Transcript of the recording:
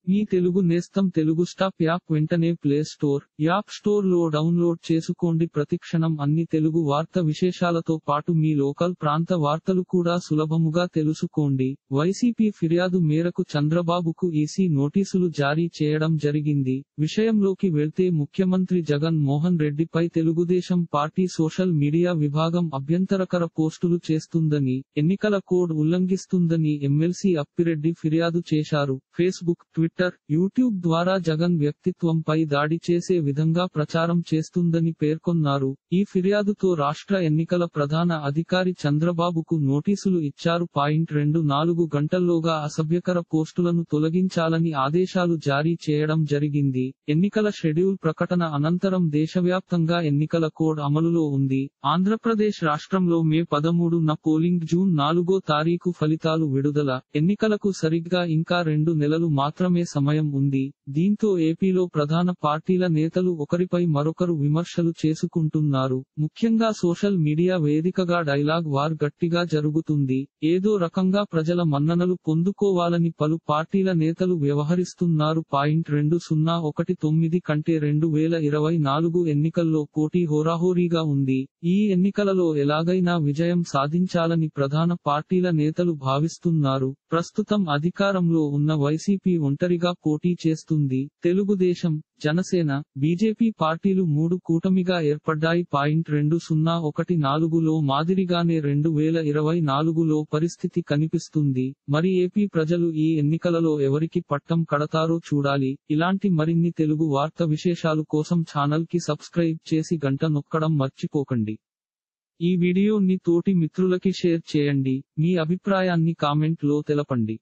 మీ తెలుగు నేస్తం Telugu stop app వెంటనే play store, app store లో డౌన్లోడ్ చేసుకోండి. ప్రతిక్షణం అన్ని తెలుగు వార్త విశేషాలతో పాటు మీ లోకల్ ప్రాంత వార్తలు కూడా సులభముగా తెలుసుకోండి. వైసీపీ ఫిర్యాదు మేరకు చంద్రబాబుకు ఈసీ నోటీసులు జారీ చేయడం జరిగింది. విషయంలోకి వెళ్తే ముఖ్యమంత్రి జగన్ మోహన్ రెడ్డిపై తెలుగుదేశం పార్టీ సోషల్ మీడియా విభాగం అభ్యంతరకర పోస్టులు చేస్తుందని, ఎన్నికల కోడ్ ఉల్లంఘిస్తుందని ఎమ్మెల్సీ అప్పిరెడ్డి ఫిర్యాదు చేశారు. ఫేస్బుక్, ట్విట్టర్, యూట్యూబ్ ద్వారా జగన్ వ్యక్తిత్వంపై దాడి చేసే విధంగా ప్రచారం చేస్తుందని పేర్కొన్నారు. ఈ ఫిర్యాదుతో రాష్ట్ర ఎన్నికల ప్రధాన అధికారి చంద్రబాబుకు నోటీసులు ఇచ్చారు. 24 గంటల్లోగా అసభ్యకర పోస్టులను తొలగించాలని ఆదేశాలు జారీ చేయడం జరిగింది. ఎన్నికల షెడ్యూల్ ప్రకటన అనంతరం దేశవ్యాప్తంగా ఎన్నికల కోడ్ అమలులో ఉంది. ఆంధ్రప్రదేశ్ రాష్ట్రంలో మే 13న పోలింగ్, జూన్ 4వ తారీఖు ఫలితాలు విడుదల. ఎన్నికలకు సరిగ్గా ఇంకా 2 నెలలు మాత్రమే సమయం ఉంది. దీంతో ఏపీలో ప్రధాన పార్టీల నేతలు ఒకరిపై మరొకరు విమర్శలు చేసుకుంటున్నారు. ముఖ్యంగా సోషల్ మీడియా వేదికగా డైలాగ్ వార్ గట్టిగా జరుగుతుంది. ఏదో రకంగా ప్రజల మన్ననలు పొందుకోవాలని పలు పార్టీల నేతలు వ్యవహరిస్తున్నారు. 2019 కంటే 2024 ఎన్నికల్లో పోటీ హోరాహోరీగా ఉంది. ఈ ఎన్నికలలో ఎలాగైనా విజయం సాధించాలని ప్రధాన పార్టీల నేతలు భావిస్తున్నారు. ప్రస్తుతం అధికారంలో ఉన్న వైసీపీ ఒంటరిగా పోటీ చేస్తుంది. తెలుగుదేశం, జనసేన, బీజేపీ పార్టీలు 3 కూటమిగా ఏర్పడ్డాయి. 2014లో మాదిరిగానే 2024లో పరిస్థితి కనిపిస్తుంది. మరి ఏపీ ప్రజలు ఈ ఎన్నికలలో ఎవరికి పట్టం కడతారో చూడాలి. ఇలాంటి మరిన్ని తెలుగు వార్త విశేషాలు కోసం ఛానల్ కి సబ్స్క్రైబ్ చేసి గంట నొక్కడం మర్చిపోకండి. ఈ వీడియోని తోటి మిత్రులకి షేర్ చేయండి. మీ అభిప్రాయాన్ని కామెంట్ లో తెలపండి.